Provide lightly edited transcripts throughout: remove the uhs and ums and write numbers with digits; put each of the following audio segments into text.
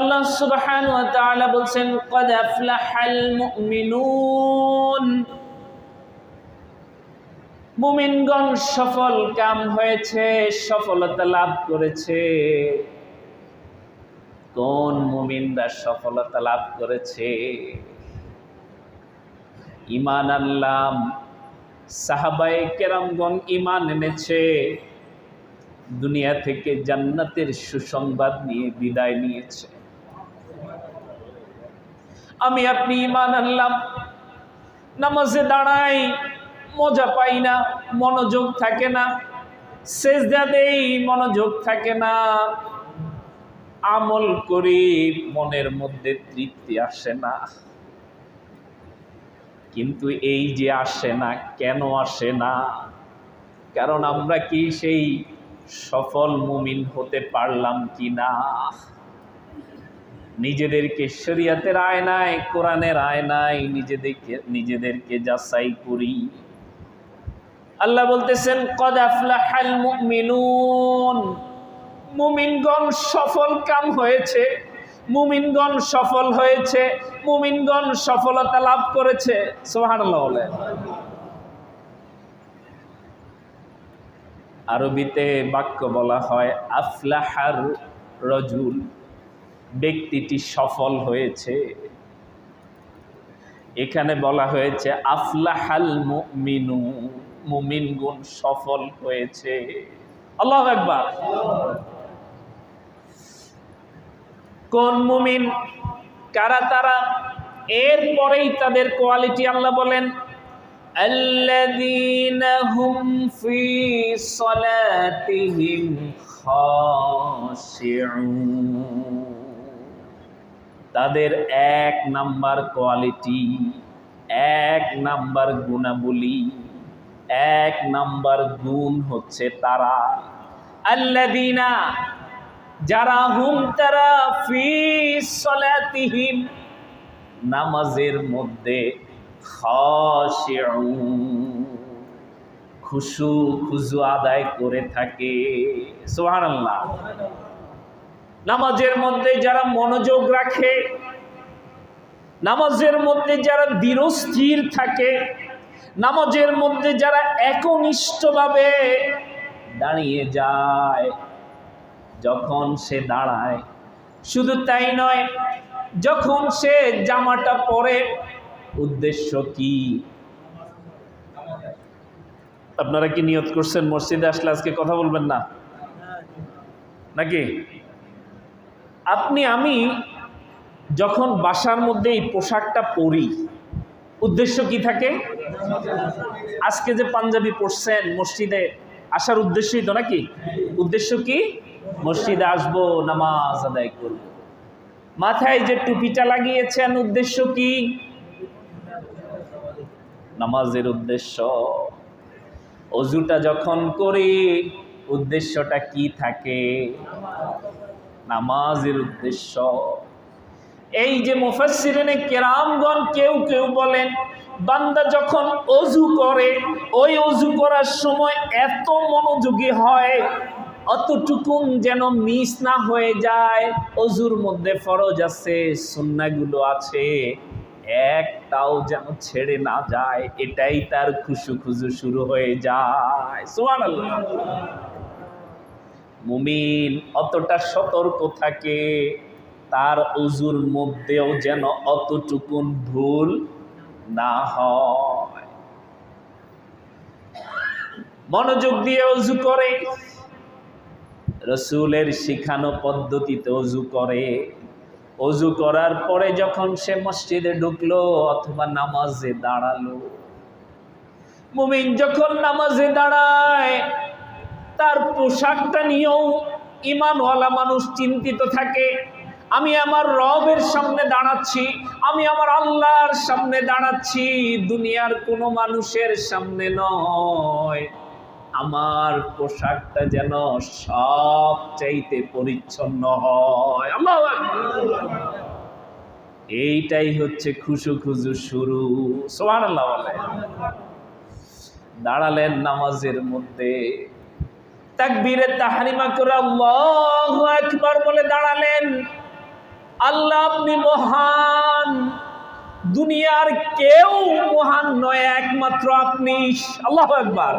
আল্লাহ সুবহানাহু ওয়া তাআলা বলছেন ক্বাদ আফলাহাল মুমিনুন, মুমিনগণ সফল কাম হয়েছে, সফলতা লাভ করেছে। কোন মুমিনরা সফলতা লাভ করেছে? ঈমান আনলাম, সাহাবায়ে কেরামগণ ঈমান এনেছে, দুনিয়া থেকে জান্নাতের সুসংবাদ নিয়ে বিদায় নিয়েছে। আমি আপনি ঈমান আনলাম, নামাজে দাঁড়াই, মজা পাই না, মনোযোগ থাকে না, সেজদা দেই, মনোযোগ থাকে না, আমল করি, মনের মধ্যে তৃপ্তি আসে না। কিন্তু এই যে আসে না, কেন আসে না? কারণ আমরা কি সেই সফল মুমিন হতে পারলাম কি না? নিজেদেরকে শরীয়তের আয়নায়, কোরআনের আয়নায় নিজেদেরকে যাচাই করি। আল্লাহ বলতেছেন ক্বাদ আফলাহাল মুমিনুন, মুমিনগণ সফল কাম হয়েছে, মুমিনগণ সফল হয়েছে, মুমিনগণ সফলতা লাভ করেছে। সুবহানাল্লাহ বলেন। আরবিতে বাক্য বলা হয় আফলাহার রজুল, ব্যক্তিটি সফল হয়েছে। এখানে বলা হয়েছে আফলাহাল মুমিনুন, মুমিনগণ সফল হয়েছে। আল্লাহু আকবার। কোন মুমিন, কারা তারা? এরপরেই তাদের কোয়ালিটি আল্লাহ বলেন আল্লাযীনা হুম ফি সালাতিহিম খাশিউন। তাদের এক নাম্বার কোয়ালিটি, এক নাম্বার গুণাবলী, এক নাম্বার গুণ হচ্ছে তারা আল্লাযীনা, যারা হুম তারা ফি সালাতিহিম, নামাজের মধ্যে খাশিউন, খুশু খুজু আদায় করে থাকে। সুবহানাল্লাহ। নামাজের মধ্যে যারা মনোযোগ রাখে, নামাজের মধ্যে যারা দৃঢ়স্থির থাকে, নামাজের মধ্যে যারা একনিষ্ঠভাবে দাঁড়িয়ে যায়, যখন সে দাঁড়ায়, শুধু তাই নয়, যখন সে জামাটা পরে, উদ্দেশ্য কি? আপনারা কি নিয়ত করছেন মসজিদে আসলে আজকে কথা বলবেন না নাকি? আমি যখন বাসার মধ্যে এই পোশাকটা পরি, উদ্দেশ্য কি থাকে? আজকে যে পাঞ্জাবি পরছেন, মসজিদে আসার উদ্দেশ্যই তো নাকি? উদ্দেশ্য কি? মসজিদে আসবো, নামাজ আদায় করব। মাথায় যে টুপিটা লাগিয়েছেন, উদ্দেশ্য কি? নামাজের উদ্দেশ্য। ওযুটা যখন করি, উদ্দেশ্যটা কি থাকে? নামাজের উদ্দেশ্য। এই যে মুফাসসিরিনে কেরামগণ কেউ কেউ বলেন, বান্দা যখন ওযু করে, ওই ওযু করার সময় এত মনোযোগী হয়, অতটুকুন যেন মিস না হয়ে যায়। ওযুর মধ্যে ফরজ আছে, সুন্নাহগুলো আছে, একটাও যেন ছেড়ে না যায়, এটাই তার খুশু খুজু শুরু হয়ে যায়। সুবহানাল্লাহ। মুমিন অতটা সতর্ক থাকে, তার ওযুর মধ্যেও যেন অতটুকুন ভুল না হয়। মনোযোগ দিয়ে ওযু করে, রাসূলের শিখানো পদ্ধতিতে ওযু করে। ওযু করার পরে যখন সে মসজিদে ঢুকলো অথবা নামাজে দাঁড়ালো, মুমিন যখন নামাজে দাঁড়ায়, তার পোশাকটা নিয়েও ঈমানওয়ালা মানুষ চিন্তিত থাকে। আমি আমার রবের সামনে দাঁড়াচ্ছি, আমি আমার আল্লাহর সামনে দাঁড়াচ্ছি, দুনিয়ার কোনো মানুষের সামনে নয়। আমার পোশাকটা যেন সব চাইতে পরিচ্ছন্ন হয়। আল্লাহু আকবার। এইটাই হচ্ছে খুশু খুজু শুরু। সুবহানাল্লাহ বলে। দাঁড়ালেন নামাজের মধ্যে, তাকবীরে তাহরিমা করে আল্লাহু আকবার বলে দাঁড়ালেন। আল্লাহ আপনি মহান, দুনিয়ার কেউ মহান নয়, একমাত্র আপনি। আল্লাহু আকবার।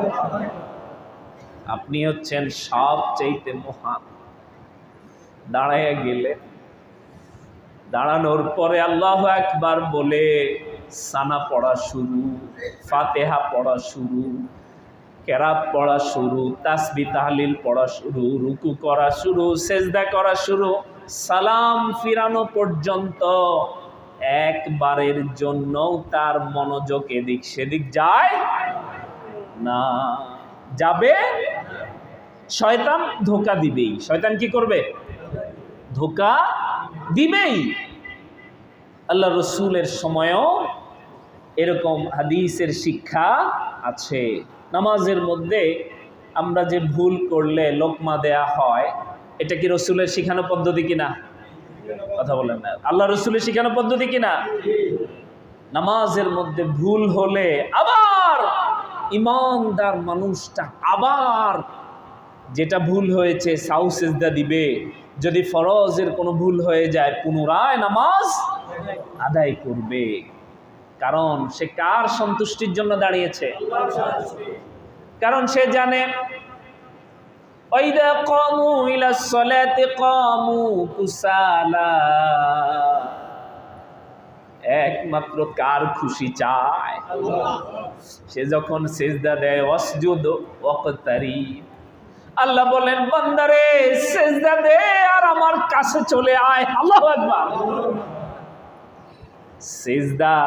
আপনি হচ্ছেন সবচেয়ে মহান। দাঁড়ায় গেলে, দাঁড়ানোর পরে আল্লাহু আকবার বলে সানা পড়া শুরু, ফাতিহা পড়া শুরু, কেরাত পড়া শুরু, তাসবিহ তাহলিল পড়া শুরু, রুকু করা শুরু, সেজদা করা শুরু, সালাম ফিরানো পর্যন্ত একবারের জন্য তার মনোযোগ এদিক সেদিক যায় না। যাবে, শয়তান ধোঁকা দিবেই। শয়তান কি করবে? ধোঁকা দিবেই। আল্লাহ রসুলের সময়ও এরকম হাদিসের শিক্ষা আছে। নামাজের মধ্যে আমরা যে ভুল করলে লোকমা দেয়া হয়, এটা কি রসুলের শিখানো পদ্ধতি কিনা? কথা বলেন না। আল্লাহ রসুলের শিখানো পদ্ধতি কিনা? নামাজের মধ্যে ভুল হলে আবার ইমানদার মানুষটা আবার যেটা ভুল হয়েছে সাউ সিজদা দিবে। যদি ফরজের কোনো ভুল হয়ে যায় পুনরায় নামাজ আদায় করবে। কারণ সে কার সন্তুষ্টির জন্য দাঁড়িয়েছে? কারণ সে জানে ওয়াইদা কামু ইলাস সালাতি কামু কুসালা, একমাত্র কার খুশি চায়? সে যখন সিজদা দেয় ওয়াসজুদ ওয়াকতারিব, আল্লাহ বলেন বান্দারে সিজদা দে আর আমার কাছে চলে আয়। আল্লাহু আকবার। সিজদা,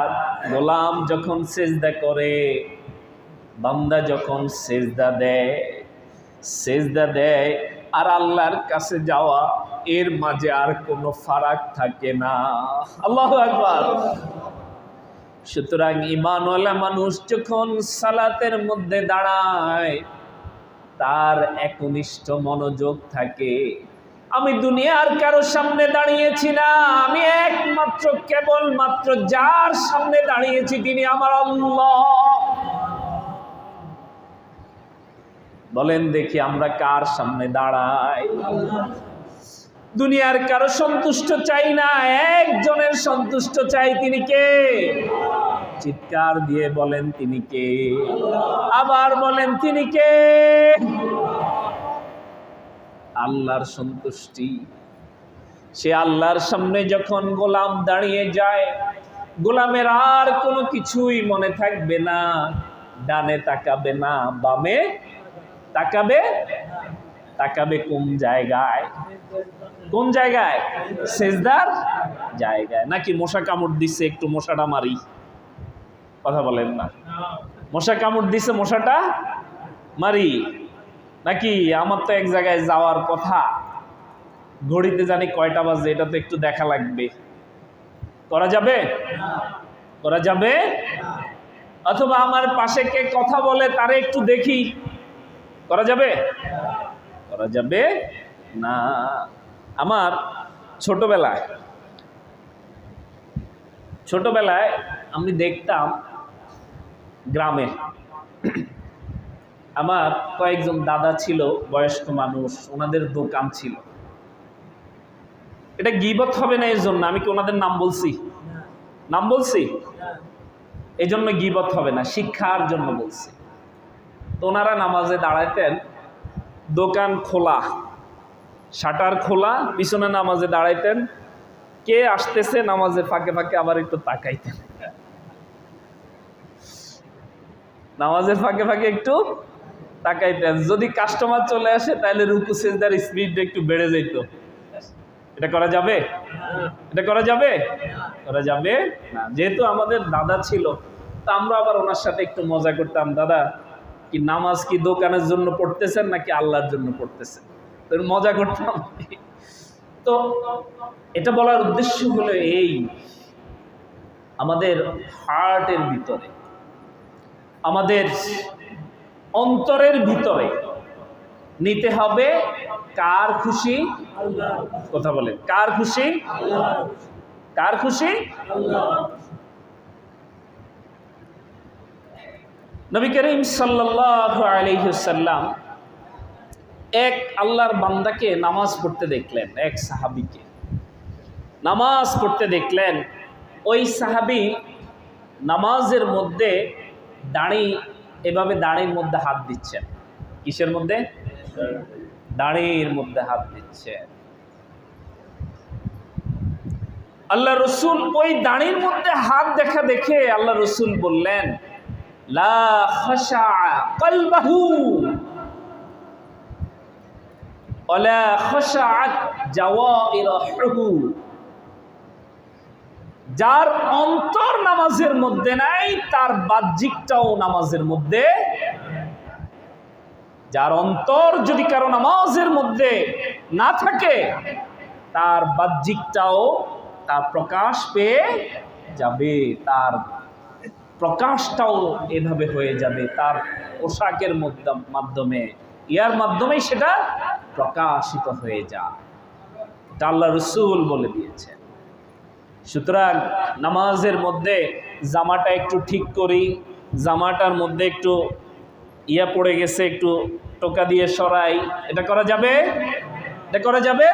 গোলাম যখন সিজদা করে, বান্দা যখন সিজদা দেয় আর আল্লাহর কাছে যাওয়া, এর মাঝে আর কোনো ফারাক থাকে না। আল্লাহু আকবার। সুতরাং ঈমানওয়ালা মানুষ যখন সালাতের মধ্যে দাঁড়ায়, তার একনিষ্ঠ মনোযোগ থাকে, আমি দুনিয়ার কারো সামনে দাঁড়িয়েছি না, আমি একমাত্র কেবলমাত্র যার সামনে দাঁড়িয়েছি তিনি আমার আল্লাহ। বলেন দেখি আমরা কার সামনে দাঁড়াই? দুনিয়ার কারো সন্তুষ্ট চাই না, একজনের সন্তুষ্ট চাই। তিনি কে? চিৎকার দিয়ে বলেন তিনি কে? আবার বলেন তিনি কে? আল্লাহর সন্তুষ্টি। সে আল্লাহর সামনে যখন গোলাম দাঁড়িয়ে যায়, গোলামের আর কোনো কিছুই মনে থাকবে না। ডানে তাকাবে না, বামে তাকাবে। তাকাবে কোন জায়গায়? কোন জায়গায়? সিজদার জায়গায়। নাকি মশা কামড় দিচ্ছে, একটু মশাটা মারি? কথা বলেন না। মশা কামড় দিচ্ছে, মশাটা মারি। নাকি আমার তো এক জায়গায় যাওয়ার কথা, ঘড়িতে জানি কয়টা বাজে, এটা তো একটু দেখা লাগবে। করা যাবে? করা যাবে? অথবা আমার পাশে কে কথা বলে তারে একটু দেখি, করা যাবে? করা যাবে না। আমার ছোটবেলায় আমি দেখতাম গ্রামে আমার কয়েকজন দাদা ছিল, বয়স্ক মানুষ, ওনাদের দোকান ছিল। এটা গীবত হবে না, এর জন্য আমি কি ওনাদের নাম বলছি? নাম বলছি এই জন্য গীবত হবে না, শিক্ষার জন্য বলছি। তো ওনারা নামাজে দাঁড়াইতেন, দোকান খোলা, শাটার খোলা, পিছনে নামাজে দাঁড়াইতেন। কে আসতেছে নামাজের ফাঁকে ফাঁকে আবার একটু তাকাইতেন, নামাজের ফাঁকে ফাঁকে একটু তাকাইতেন। যদি কাস্টমার চলে আসে তাহলে রুকু সিজদার স্পিড একটু বেড়ে যেত। এটা করা যাবে? এটা করা যাবে? করা যাবে না। যেহেতু আমাদের দাদা ছিল, তা আমরা আবার ওনার সাথে একটু মজা করতাম। দাদা, কি নামাজ কি দোকানের জন্য পড়তেছেন নাকি আল্লাহর জন্য পড়তেছেন? তো মজা করতাম। তো এটা বলার উদ্দেশ্য হলো এই, আমাদের হার্টের ভিতরে, আমাদের অন্তরের ভিতরে নিতে হবে কার খুশি? কথা বলে কার খুশি? কার খুশি? নবী করিম সাল্লাল্লাহু আলাইহি ওয়াসাল্লাম এক আল্লাহর বান্দাকে নামাজ পড়তে দেখলেন, এক সাহাবীকে। নামাজ পড়তে দেখলেন ওই সাহাবী নামাজের মধ্যে এভাবে দাড়ির মধ্যে হাত দিচ্ছেন। কিসের মধ্যে? দাড়ির মধ্যে হাত দিচ্ছেন। আল্লাহ রসুল ওই দাড়ির মধ্যে হাত দেখে আল্লাহ রসুল বললেন, লা খাশা কলবাহু ওয়ালা খাশাআত জাওয়াইরহু। যার অন্তর নামাজের মধ্যে নাই তার বাহ্যিকটাও নামাজের মধ্যে, যার অন্তর যদি কারো নামাজের মধ্যে না থাকে তার বাহ্যিকটাও তার প্রকাশ পেয়ে যাবে, তার প্রকাশটাও এভাবে হয়ে যাবে, তার পোশাকের মাধ্যমে ইয়ার মাধ্যমেই সেটা প্রকাশিত হয়ে যায়। এটা আল্লাহ রসুল বলে দিয়েছেন। সুতরাং নামাজের মধ্যে জামাটা একটু ঠিক করি, জামাটার মধ্যে একটু ইয়া পড়ে গেছে, একটু টোকা দিয়ে সরাই, এটা করা যাবে? এটা করা যাবে?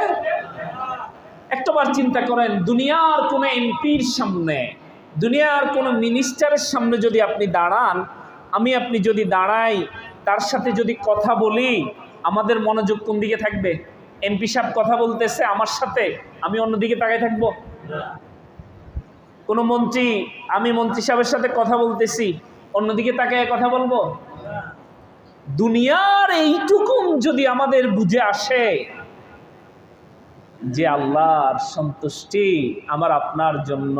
একটাবার চিন্তা করেন, দুনিয়ার কোনো এমপির সামনে, দুনিয়ার কোনো মিনিস্টারের সামনে যদি আপনি দাঁড়ান, আপনি যদি দাঁড়াই, তার সাথে যদি কথা বলি, আমাদের মনোযোগ কোন দিকে থাকবে? এমপি সাহেব কথা বলতেছে আমার সাথে, আমি অন্যদিকে তাকায় থাকবো? কোনো মন্ত্রী, আমি মন্ত্রী সাহেবের সাথে কথা বলতেছি, অন্যদিকে তাকায় কথা বলবো? দুনিয়ার এইটুকুন যদি আমাদের বুঝে আসে যে আল্লাহর সন্তুষ্টি আমার আপনার জন্য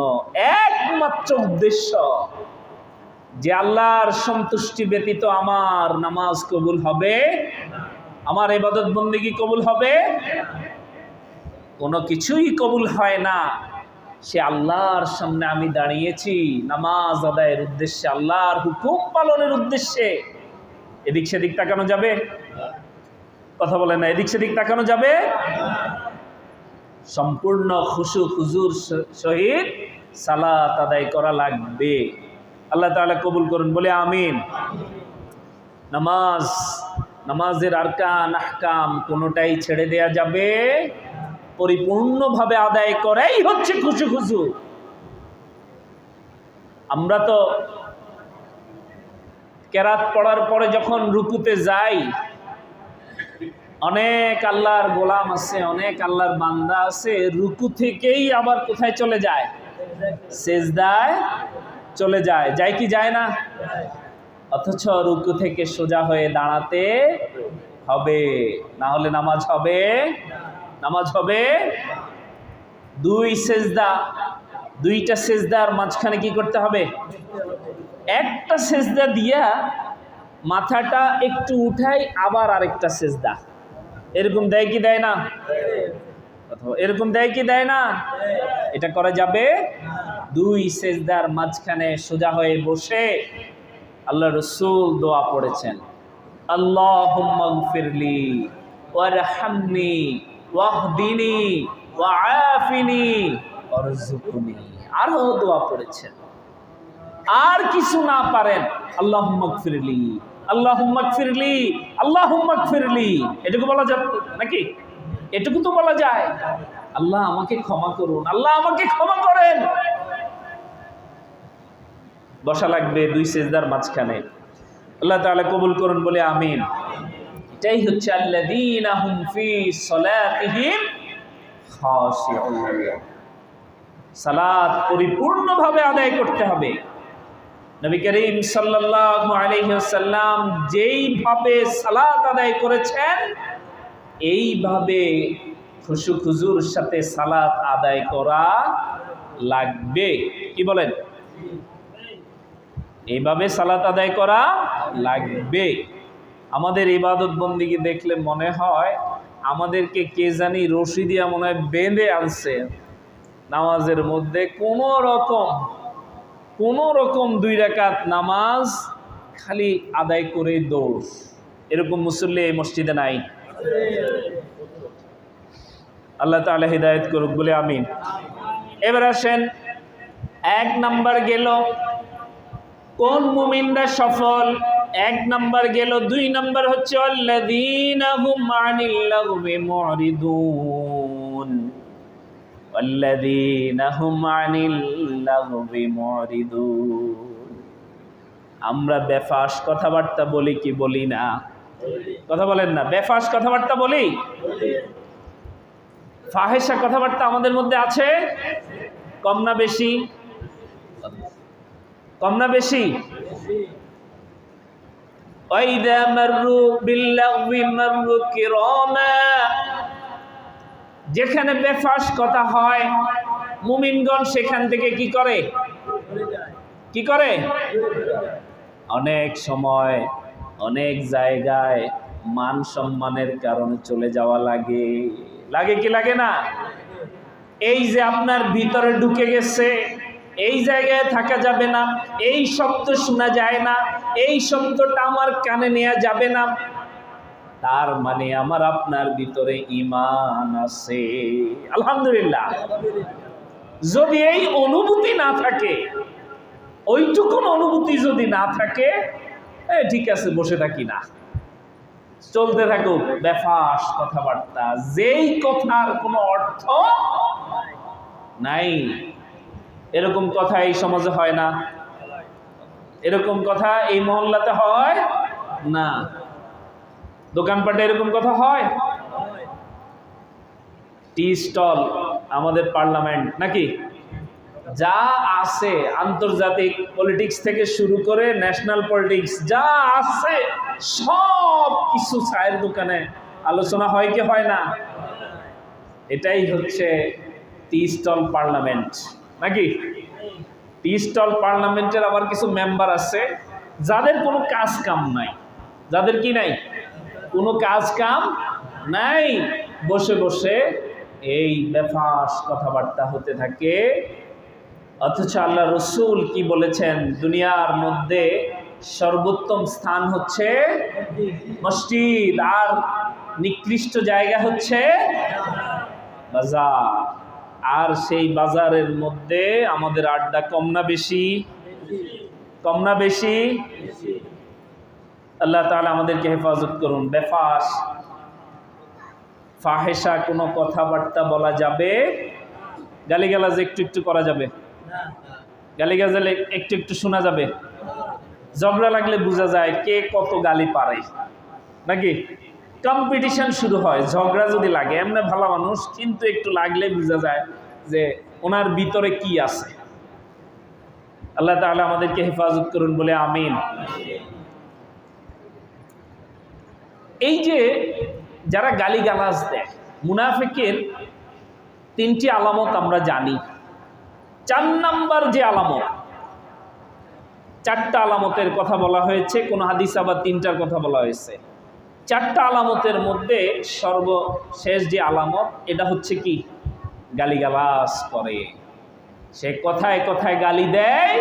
একমাত্র উদ্দেশ্য, যে আল্লাহর সন্তুষ্টি ব্যতীত আমার নামাজ কবুল হবে, আমার ইবাদত বন্দেগী কবুল হবে, কোনো কিছুই কবুল হয় না। সে আল্লাহর সামনে আমি দাঁড়িয়েছি নামাজ আদায়ের উদ্দেশ্যে, আল্লাহর হুকুম পালনের উদ্দেশ্যে, এদিক সেদিক তাকানো যাবে? কথা বলে না, এদিক সেদিক তাকানো যাবে? সম্পূর্ণ খুশু খুজুর সহিত সালাত আদায় করা লাগবে। আল্লাহ তাআলা কবুল করুন, বলে আমিন। নামাজের আরকান আহকাম কোনোটাই ছেড়ে দেয়া যাবে, পরিপূর্ণভাবে আদায় করাই হচ্ছে খুশু খুজু। আমরা তো কেরাত পড়ার পরে যখন রুকুতে যাই, অনেক আল্লাহর গোলাম আছে, অনেক আল্লাহর বান্দা আছে, রুকু থেকেই আবার কোথায় চলে যায়? সেজদায় চলে যায়। যায় কি যায় না? অথচ রুকু থেকে সোজা হয়ে দাঁড়াতে হবে, না হলে নামাজ হবে? নামাজ হবে? দুইটা সেজদার মাঝখানে কি করতে হবে? একটা সেজদা দিয়া মাথাটা একটু উঠাই, আবার আরেকটা সেজদা। এরকম দেয় কি দেয় না? এরকম দেয় কি দেয় না? এটা করা যাবে? দুই সেজদার মাঝখানে সোজা হয়ে বসে আল্লাহ রসুল দোয়া পড়েছেন, আল্লাহুম্মা গফিরলি ওয়ারহামনি ওয়াহদিনি ওয়াআফিনি ওয়ারযুকনি। আরো দোয়া পড়েছেন। আর কিছু না পারেন, আল্লাহুম্মা গফিরলি, আল্লাহুম্মা গফিরলি, আল্লাহুম্মা গফিরলি। এটুকু বলা যায় নাকি? এটুকু তো বলা যায়, আল্লাহ আমাকে ক্ষমা করুন, আল্লাহ আমাকে ক্ষমা করেন। বসা লাগবে দুই সেজদার মাঝখানে। আল্লাহ তাআলা কবুল করুন, বলে আমিন। এটাই হচ্ছে আল্লাযীনা হুম ফি সালাতিহিম খাশিউন। সালাত পরিপূর্ণভাবে আদায় করতে হবে। নবী করিম সাল্লাল্লাহু আলাইহি ওয়াসাল্লাম যেইভাবে সালাত আদায় করেছেন, এইভাবে খুশু খুজুর সাথে সালাত আদায় করা লাগবে। কি বলেন? এইভাবে সালাত আদায় করা লাগবে। আমাদের ইবাদত বন্দেগী দেখলে মনে হয় আমাদেরকে কে জানি রশি দিয়া মনে হয় বেঁধে আনছে নামাজের মধ্যে। কোনো রকম 2 রাকাত নামাজ খালি আদায় করে দৌড়। এরকম মুসল্লি এই মসজিদে নাই। আল্লাহ তাআলা হিদায়াত করুক, বলে আমিন। এবার আসেন, 1 নাম্বার গেল কোন মুমিনরা সফল, 1 নাম্বার গেল। 2 নাম্বার হচ্ছে আল্লাযীনা হুম আনিল লাগবি মুরিদুন। ওয়াল্লাযীনা হুম আনিল লাগবি মুরিদুন। আমরা বেফাস কথাবার্তা বলি কি বলি না? কথা বলেন না, বেফাস কথাবার্তা বলি? ফাহেসা কথাবার্তা আমাদের মধ্যে আছে? কম না বেশি? কম না বেশি? ওয়াইদা মাররু বিল্লাগবি মাররু কিরামা। যেখানে বেফাস কথা হয় মুমিনগণ সেখান থেকে কি করে? কি করে? অনেক সময় অনেক জায়গায় মান সম্মানের কারণে চলে যাওয়া লাগে। লাগে কি লাগে না? এই যে আপনার ভিতরে ঢুকে গেছে, এই জায়গায় থাকা যাবে না, এই শব্দ শোনা যায় না, এই শব্দটা আমার কানে নেওয়া যাবে না, তার মানে আমার আপনার ভিতরে ঈমান আছে। আলহামদুলিল্লাহ। যদি এই অনুভূতি না থাকে, ওইটুকুন অনুভূতি যদি না থাকে, ঠিক আছে বসে থাকি না, চলতে থাকুক বেফাস কথাবার্তা, যেই কথার কোনো অর্থ নাই। এরকম কথা এই সমাজে হয় না, এরকম কথা এই মহল্লাতে হয় না, দোকানপাটে এরকম কথা হয়। টি স্টল আমাদের পার্লামেন্ট নাকি যা আছে, আন্তর্জাতিক পলিটিক্স থেকে শুরু করে ন্যাশনাল পলিটিক্স যা আছে সব কিছু চায়ের দোকানে আলোচনা হয় কি হয় না? এটাই হচ্ছে টি স্টল পার্লামেন্ট নাকি? টি স্টল পার্লামেন্টের আবার কিছু মেম্বার আছে যাদের কোনো কাজ কাম নাই, যাদের কি নাই, কোনো কাজ কাম নাই, বসে বসে এই বেফাস কথাবার্তা হতে থাকে। অথচ আল্লাহ রসুল কি বলেছেন? দুনিয়ার মধ্যে সর্বোত্তম স্থান হচ্ছে মসজিদ, আর নিকৃষ্ট জায়গা হচ্ছে বাজার। আর সেই বাজারের মধ্যে আমাদের আড্ডা কম না বেশি? কম না বেশি? আল্লাহ তাআলা আমাদেরকে হেফাজত করুন। বেফাস ফাহেসা কোনো কথাবার্তা বলা যাবে? গালিগালাজ একটু একটু করা যাবে? গালিগালাজ একটু একটু শোনা যাবে? ঝগড়া লাগলে বোঝা যায় কে কত গালি পারে নাকি? কম্পিটিশন শুরু হয় ঝগড়া যদি লাগে। এমনি ভালো মানুষ, কিন্তু একটু লাগলে বোঝা যায় যে ওনার ভিতরে কি আছে। আল্লাহ তাআলা আমাদেরকে হেফাজত করুন বলে আমিন। এই যে যারা গালিগালাজ দেয়, মুনাফিকের তিনটি আলামত আমরা জানি। 4 নাম্বার যে আলামত, 4টা আলামতের কথা বলা হয়েছে, কোন হাদিস আবার 3টার কথা বলা হয়েছে। 4টা আলামতের মধ্যে সর্বশেষ যে আলামত, এটা হচ্ছে কি? গালিগালাজ করে। সে কথায় কথায় গালি দেয়,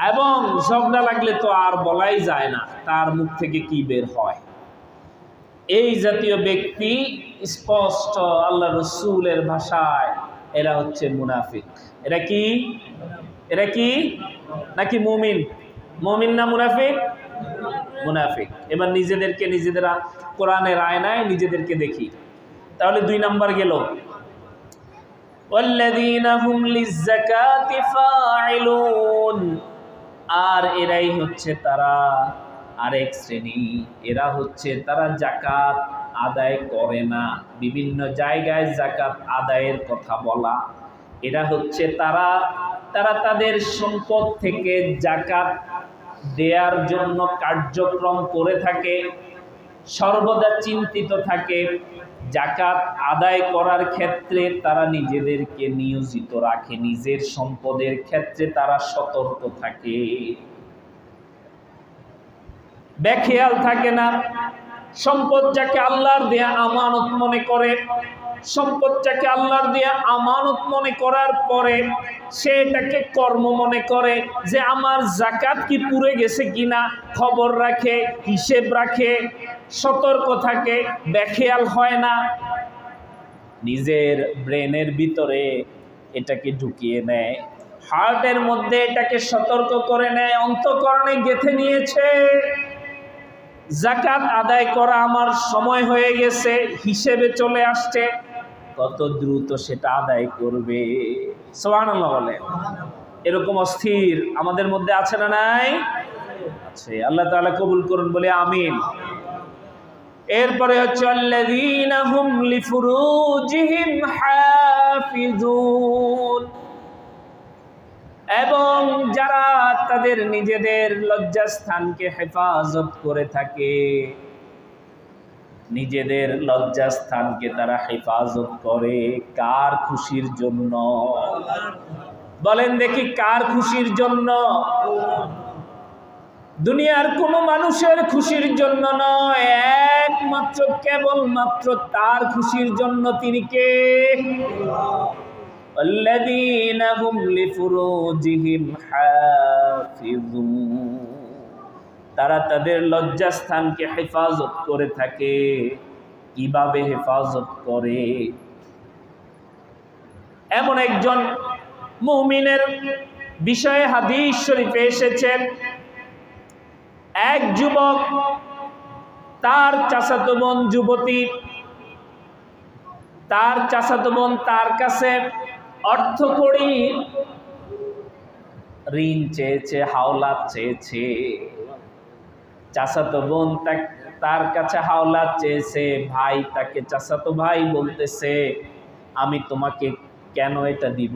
এবং ঝগড়া লাগলে তো আর বলাই যায় না তার মুখ থেকে কি বের হয়। এই জাতীয় ব্যক্তি স্পষ্ট আল্লাহ রসুলের ভাষায় এরা হচ্ছে মুনাফিক। এরা কি? এরা কি? নাকি মুমিন? মুমিন না মুনাফিক? মুনাফিক। এবার নিজেদেরকে নিজেরা কোরআনের আয়নায় নিজেদেরকে দেখি। তাহলে 2 নাম্বার গেল, ওয়াল্লাযীনা হুম লিয-যাকাতি ফাঈলুন। আর এরাই হচ্ছে তারা আরেক শ্রেণী, এরা হচ্ছে তারা যাকাত আদায় করে না। বিভিন্ন জায়গায় যাকাত আদায়ের কথা বলা, এরা হচ্ছে তারা তাদের সম্পদ থেকে যাকাত দেওয়ার জন্য কার্যক্রম করে থাকে, সর্বদা চিন্তিত থাকে। যাকাত আদায় করার ক্ষেত্রে তারা নিজেদেরকে নিয়োজিত রাখে, নিজের সম্পদের ক্ষেত্রে তারা সতর্ক থাকে, বেখেয়াল থাকে না। সম্পদ যাকে আল্লাহর দেয়া আমানত মনে করে, সম্পদটাকে আল্লাহর দেয়া আমানত মনে করার পরে সে এটাকে কর্ম মনে করে যে আমার যাকাত কি পুড়ে গেছে কিনা খবর রাখে, হিসেব রাখে, সতর্ক থাকে, বেখেয়াল হয় না। নিজের ব্রেনের ভিতরে এটাকে ঢুকিয়ে নেয়, হার্টের মধ্যে এটাকে সতর্ক করে নেয়, অন্তঃকরণে গেঁথে নিয়েছে যাকাত আদায় করা আমার সময় হয়ে গেছে, হিসেবে চলে আসছে, কত দ্রুত সেটা আদায় করবে। সুবহানাল্লাহ বলে। এরকম অস্থির আমাদের মধ্যে আছে না নাই? আছে। আল্লাহ তাআলা কবুল করুন, বলে আমিন। এরপরে হচ্ছে আল্লাযীনা হুম লিফুরুজিহিম হাফিজুন, এবং যারা তাদের নিজেদের লজ্জাস্থানকে হেফাজত করে থাকে। নিজেদের লজ্জাস্থানকে তারা হেফাজত করে কার খুশির জন্য? বলেন দেখি, কার খুশির জন্য? দুনিয়ার কোন মানুষের খুশির জন্য নয়, একমাত্র কেবলমাত্র তার খুশির জন্য। তিনি কে? الذين هم لفروجهم حافظون, তারা তাদের লজ্জাস্থানকে হেফাজত করে থাকে। কিভাবে হেফাজত করে? এমন একজন মুমিনের বিষয়ে হাদিস শরীফে এসেছে, এক যুবক তার চাচাতো বোন যুবতী, তার চাচাতো বোন তার কাছে অর্থ কড়ি ঋণ চেয়েছে, হাওলাত চেয়েছে। চাচাতো বোন তার কাছে হাওলাত চেয়েছে, ভাই তাকে চাচাতো ভাই বলতেছে, আমি তোমাকে কেন এটা দিব?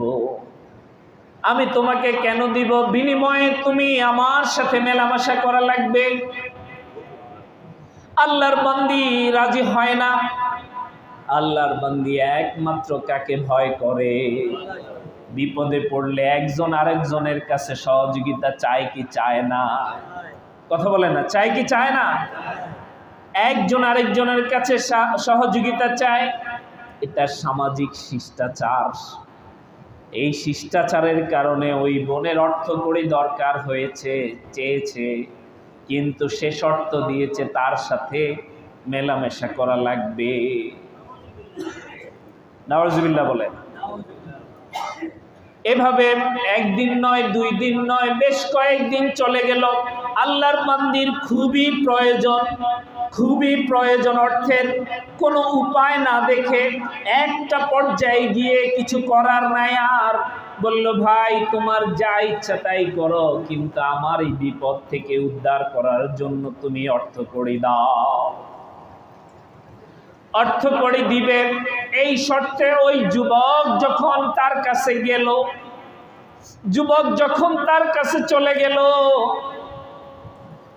আমি তোমাকে কেন দিব? বিনিময়ে তুমি আমার সাথে মেলামেশা করা লাগবে। আল্লাহর বান্দি রাজি হয় না। আল্লাহর বান্দি একমাত্র কাকে ভয় করে? বিপদে পড়লে একজন আরেকজনের কাছে সহযোগিতা চায় কি চায় না? কথা বলে না, চায় কি চায় না? একজন আরেকজনের কাছে সহযোগিতা চায়। এটা সামাজিক শিষ্টাচার। এই শিষ্টাচারের কারণে ওই বোনের অর্থ কড়ি দরকার হয়েছে, চেয়েছে, কিন্তু সে শর্ত দিয়েছে তার সাথে মেলামেশা করা লাগবে। নাউজুবিল্লাহ বলেন। এভাবে একদিন নয়, 2 দিন নয়, বেশ কয়েকদিন চলে গেল। আল্লাহর বান্দির খুবই প্রয়োজন অর্থের। কোনো উপায় না দেখে একটা পর্যায়ে গিয়ে কিছু করার নাই আর, বলল, ভাই তোমার যা ইচ্ছা তাই করো, কিন্তু আমার এই বিপদ থেকে উদ্ধার করার জন্য তুমি অর্থ কড়ি দাও। অর্থ কড়ি দিবে এই শর্তে ওই যুবক যখন তার কাছে গেল, যুবক যখন তার কাছে চলে গেল,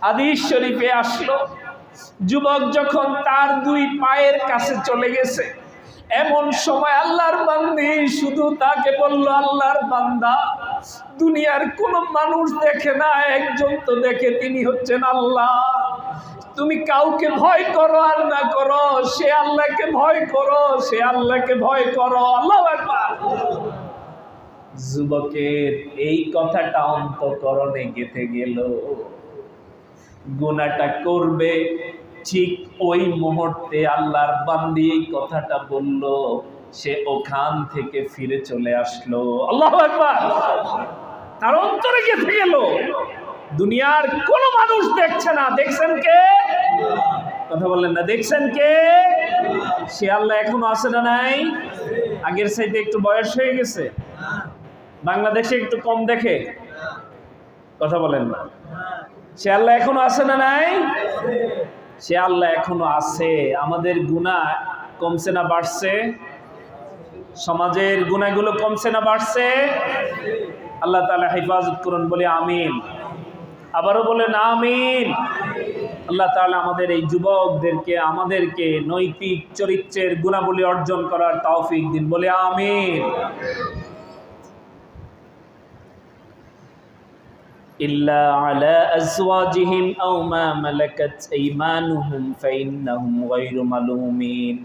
হাদিস শরীফে আসলো, যুবক যখন তার 2 পায়ের কাছে চলে গেছে, এমন সময় আল্লাহর বান্দি শুধু তাকে বলল, আল্লাহর বান্দা, দুনিয়ার কোন মানুষ দেখে না, একজন তো দেখে, তিনি হচ্ছেন আল্লাহ। তুমি কাউকে ভয় করো আর না করো, সে আল্লাহকে ভয় করো, সে আল্লাহকে ভয় করো। আল্লাহু আকবার। যুবকের এই কথাটা অন্তঃকরণে গেঁথে গেল। গুনাহটা করবে, ঠিক ওই মুহূর্তে আল্লাহর বান্দি এই কথাটা বলল, সে ওখান থেকে ফিরে চলে আসলো। আল্লাহু আকবার। তার অন্তরে গেঁথে গেল। দুনিয়ার কোন মানুষ দেখছে না, দেখছেন কে? কথা বললেন না, দেখছেন কে? সে আল্লাহ এখনো আছে না নাই? আগের চাইতে একটু বয়স হয়ে গেছে? বাংলাদেশে একটু কম দেখে? কথা বলেন না। সে আল্লাহ এখনো আছে না নাই? সে আল্লাহ এখনো আছে। আমাদের গুনাহ কমছে না বাড়ছে? সমাজের গুনাহগুলো কমছে না বাড়ছে? আল্লাহ তাআলা হেফাজত করুন, বলি আমিন। আবারও বলেন আমিন। আল্লাহ তাআলা আমাদের এই যুবকদেরকে, আমাদেরকে নৈতিক চরিত্রের গুণাবলী অর্জন করার তৌফিক দিন, বলে আমিন। ইল্লা আলা আজওয়াজিহিম আও মা মালাকাত আইমানুহুম ফাইন্নাহুম গায়রু মালুমিন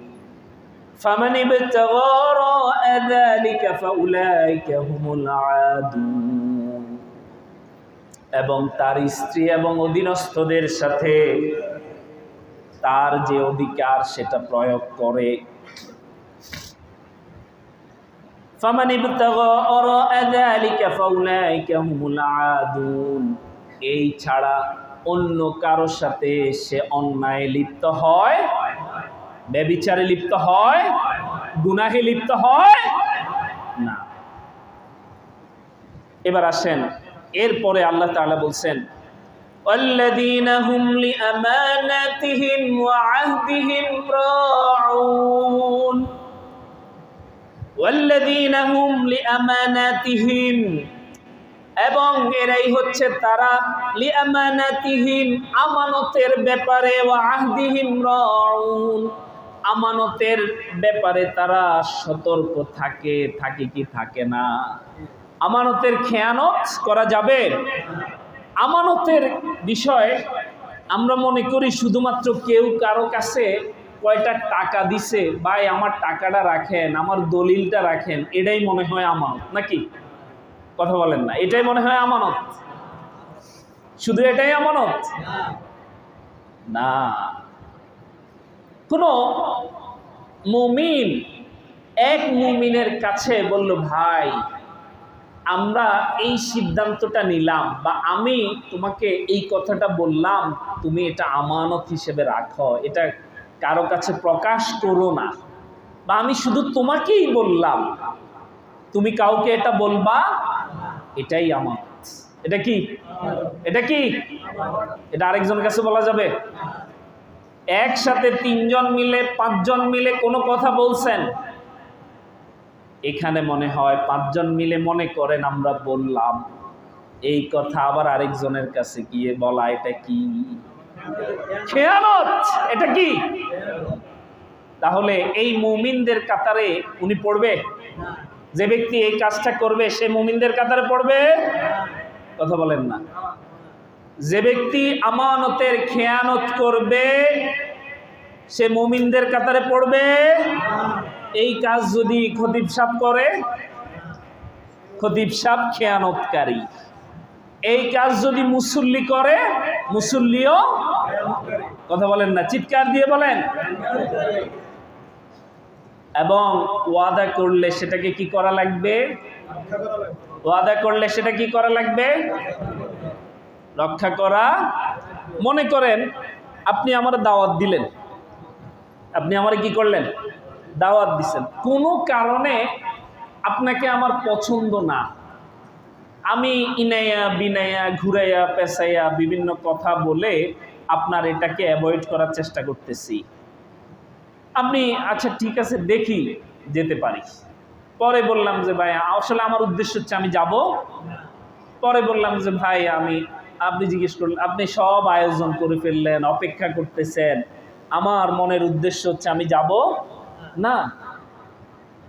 ফামান ইবতাগা ওয়ারা'a যালিকা ফাউলাইকা হুমুল আদুন। এবং তার স্ত্রী এবং অধীনস্থদের সাথে তার যে অধিকার সেটা প্রয়োগ করে। ফামান ইবতাগা ওয়ারা'a যালিকা ফাউলাইকা হুমুল আদুন। এই ছাড়া অন্য কারো সাথে সে অন্যায় লিপ্ত হয়, ব্যভিচারে লিপ্ত হয়, গুনাহে লিপ্ত হয় না। এবার আসেন, এরপরে আল্লাহ তাআলা বলছেন والذين هم لأماناتهم وعهدهم راعون والذين هم لأماناتهم, এবং এরাই হচ্ছে তারা লিআমানাতিহিম আমানতের ব্যাপারে, ওয়া আহদিহিম রাউন আমানতের ব্যাপারে তারা সতর্ক থাকে। থাকে কি থাকে না? আমানতের খেয়ানত করা যাবে? আমানতের বিষয় আমরা মনে করি শুধুমাত্র কেউ কারো কাছে কয়টা টাকা দিছে, ভাই আমার টাকাটা রাখেন, আমার দলিলটা রাখেন, এটাই মনে হয় আমানত, নাকি? কথা বলেন না, এটাই মনে হয় আমানত? শুধু এটাই আমানত না। কোন মুমিন এক মুমিনের কাছে বলল, ভাই আমরা এই সিদ্ধান্তটা নিলাম, বা আমি তোমাকে এই কথাটা বললাম, তুমি এটা আমানত হিসেবে রাখো, এটা কারো কাছে প্রকাশ করো না, বা আমি শুধু তোমাকেই বললাম, তুমি কাউকে এটা বলবা, এটাই আমানত। এটা কি? এটা কি? এটা আরেকজনের কাছে বলা যাবে? একসাথে 3 জন মিলে 5 জন মিলে কোনো কথা বলছেন, এখানে মনে হয় 5 জন মিলে মনে করেন আমরা বললাম এই কথা, আবার আরেকজনের কাছে গিয়ে বলা, এটা কি? খেয়ানত। এটা কি? তাহলে এই মুমিনদের কাতারে উনি পড়বে? যে ব্যক্তি এই কাজটা করবে সে মুমিনদের কাতারে পড়বে? কথা বলেন না। যে ব্যক্তি আমানতের খেয়ানত করবে সে মুমিনদের কাতারে পড়বে? এই কাজ যদি খতিব সাহেব করে, খতিব সাহেব খেয়ানতকারী। এই কাজ যদি মুসল্লি করে, মুসল্লিও, কথা বলেন না, চিৎকার দিয়ে বলেন। এবং ওয়াদা করলে সেটাকে কি করা লাগবে? ওয়াদা করলে সেটা কি করা লাগবে? রক্ষা করা। মনে করেন আপনি আমার দাওয়াত দিলেন, আপনি আমার কি করলেন? দাওয়াত দিচ্ছেন। কোনো কারণে আপনাকে আমার পছন্দ না, আমি ইনাইয়া বিনাইয়া ঘুরাইয়া পেঁচাইয়া বিভিন্ন কথা বলে আপনার এটাকে অ্যাভয়েড করার চেষ্টা করতেছি। আপনি আচ্ছা ঠিক আছে দেখি যেতে পারি। পরে বললাম যে ভাই আসলে আমার উদ্দেশ্য হচ্ছে আমি যাব। পরে বললাম যে ভাই আপনি জিজ্ঞেস করলেন, আপনি সব আয়োজন করে ফেললেন, অপেক্ষা করতেছেন, আমার মনের উদ্দেশ্য হচ্ছে আমি যাব না।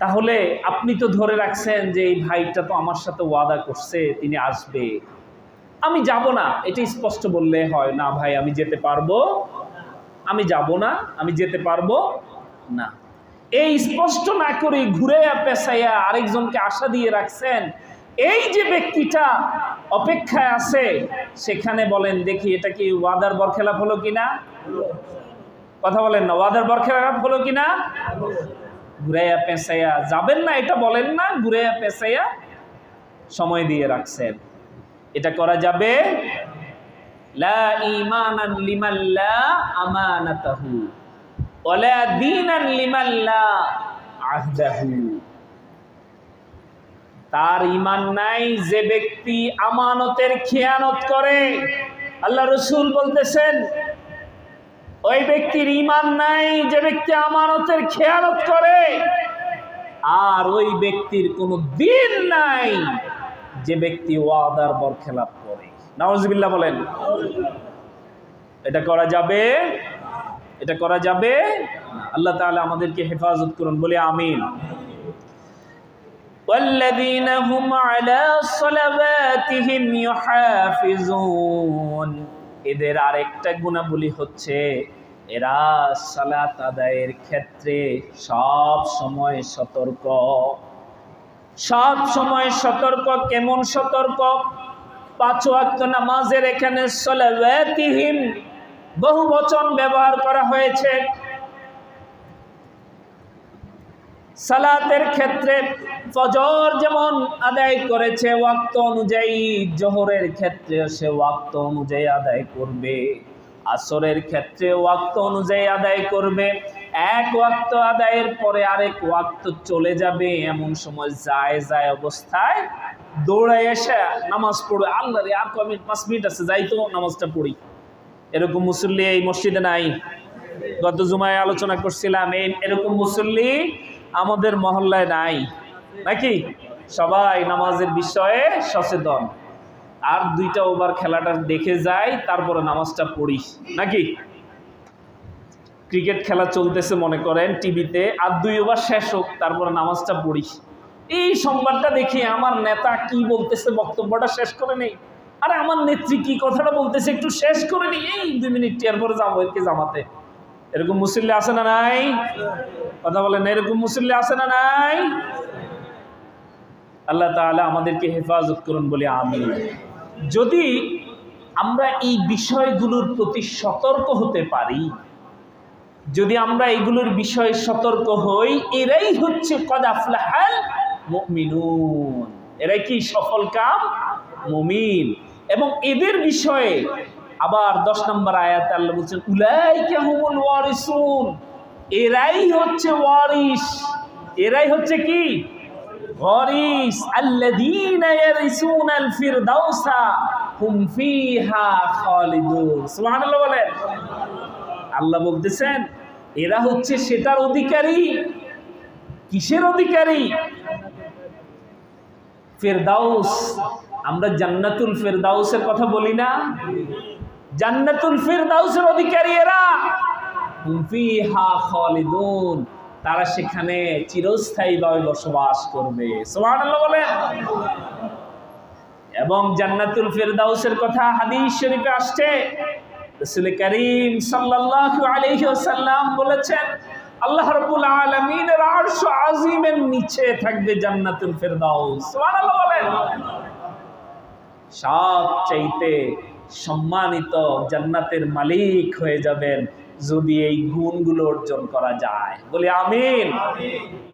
তাহলে আপনি তো ধরে রাখছেন যে এই ভাইটা তো আমার সাথে ওয়াদা করছে তিনি আসবে, আমি যাব না, এটা স্পষ্ট বললে হয় না ভাই আমি যেতে পারবো, আমি যাব না, আমি যেতে পারবো না। এই স্পষ্ট না করে ঘুরে পেঁচাইয়া আরেকজনকে আশা দিয়ে রাখছেন, এই যে ব্যক্তিটা অপেক্ষায় আছে সেখানে বলেন দেখি এটা কি ওয়াদার বরখেলাপ হলো কিনা? কথা বলেন না, ওয়াদার বরখেলাপ হলো কিনা? ঘুরাইয়া পেঁচাইয়া যাবেন না এটা বলেন না, ঘুরাইয়া পেঁচাইয়া সময় দিয়ে রাখছেন। এটা করা যাবে? লা ঈমানান লিমান লা আমানাতাহু ওয়ালা দীনান লিমান লা আহদাহু। তার ঈমান নাই যে ব্যক্তি আমানতের খেয়ানত করে। আল্লাহ রাসূল বলতেছেন ওই ব্যক্তির ঈমান নাই যে ব্যক্তি আমানতের খেয়ানত করে, আর ওই ব্যক্তির কোনো দিন নাই যে ব্যক্তি ওয়াদার বরখেলাপ করে। নাউজুবিল্লাহ বলেন। এটা করা যাবে? এটা করা যাবে? আল্লাহ তাআলা আমাদেরকে হেফাজত করুন, বলে আমিন। والذين هم على صلواتهم يحافظون, এদের আরেকটা গুণাবলী হচ্ছে এরা সালাত আদায়ের ক্ষেত্রে সব সময় সতর্ক। সব সময় সতর্ক। কেমন সতর্ক? 5 ওয়াক্ত নামাজের এখানে সালাওয়াতিহিম বহুবচন ব্যবহার করা হয়েছে। সালাতের ক্ষেত্রে ফজর যেমন আদায় করেছে ওয়াক্ত অনুযায়ী, জোহরের ক্ষেত্রে সে ওয়াক্ত অনুযায়ী আদায় করবে, আসরের ক্ষেত্রে ওয়াক্ত অনুযায়ী আদায় করবে, এক ওয়াক্ত আদায়ের পরে আরেক ওয়াক্ত চলে যাবে, এমন সময় যায় যায় অবস্থায় দৌড়ায় এসে নামাজ পড়বে, আল্লাহ রে আর কয় মিনিট, 5 মিনিট আছে, যাই তো নামাজটা পড়ি। এরকম মুসল্লি এই মসজিদে নাই? গত জুমায় আলোচনা করছিলাম, এরকম মুসল্লি আমাদের মহল্লায় নাই নাকি? সবাই নামাজের বিষয়ে সচেতন, আর 2টা ওভার খেলাটা দেখে যায়, তারপরে নামাজটা পড়ি নাকি? ক্রিকেট খেলা চলতেছে মনে করেন টিভিতে, আর 2 ওভার শেষ হোক, তারপরে নামাজটা পড়ি। এই সংবাদটা দেখি আমার নেতা কি বলতেছে, বক্তব্যটা শেষ করে নেই, আরে আমার নেত্রী কি কথাটা বলতেছে একটু শেষ করে নি, এই 2 মিনিট এরপরে যাবো একে জামাতে। এরকম মুসল্লি আছে না নাই? কথা বলেন, এরকম মুসল্লি আছে না নাই? আল্লাহ তাআলা আমাদেরকে হেফাজত করুন বলে আমিন। যদি আমরা এই বিষয়গুলোর প্রতি সতর্ক হতে পারি, যদি আমরা এগুলোর বিষয়ে সতর্ক হই, এরাই হচ্ছে কদ আফলাহাল মুমিনুন, এরাই কি সফলকাম মুমিন। এবং এদের বিষয়ে আবার 10 নম্বর আয়াতে আল্লাহ বলছেন উলাইকা হুমুল ওয়ারিসুন, এরাই হচ্ছে ওয়ারিস। এরাই হচ্ছে কি ওয়ারিস, আল্লাযীনা ইয়ারিসুনাল ফিরদাউসা হুম ফিহা খালিদুন। সুবহানাল্লাহ বলেন। আল্লাহ বলতেছেন এরা হচ্ছে সেটার অধিকারী। কিসের অধিকারী? ফিরদাউস। আমরা জান্নাতুল ফিরদাউসের কথা বলি না? জান্নাতুল ফিরদাউসের অধিকারী এরা। হুম ফিহা খালিদুন, তারা সেখানে চিরস্থায়ীভাবে বসবাস করবে। সুবহানাল্লাহ বলেন। এবং জান্নাতুল ফিরদাউসের কথা হাদিস শরীফে আসছে, রাসূল করিম সাল্লাল্লাহু আলাইহি ওয়াসাল্লাম বলেছেন আল্লাহ রাব্বুল আলামিনের আরশ আজিমের নিচে থাকবে জান্নাতুল ফিরদাউস। সুবহানাল্লাহ বলেন। সবচাইতে সম্মানিত জান্নাতের মালিক হয়ে যাবেন যদি এই গুণগুলো অর্জন করা যায়। বলি আমিন।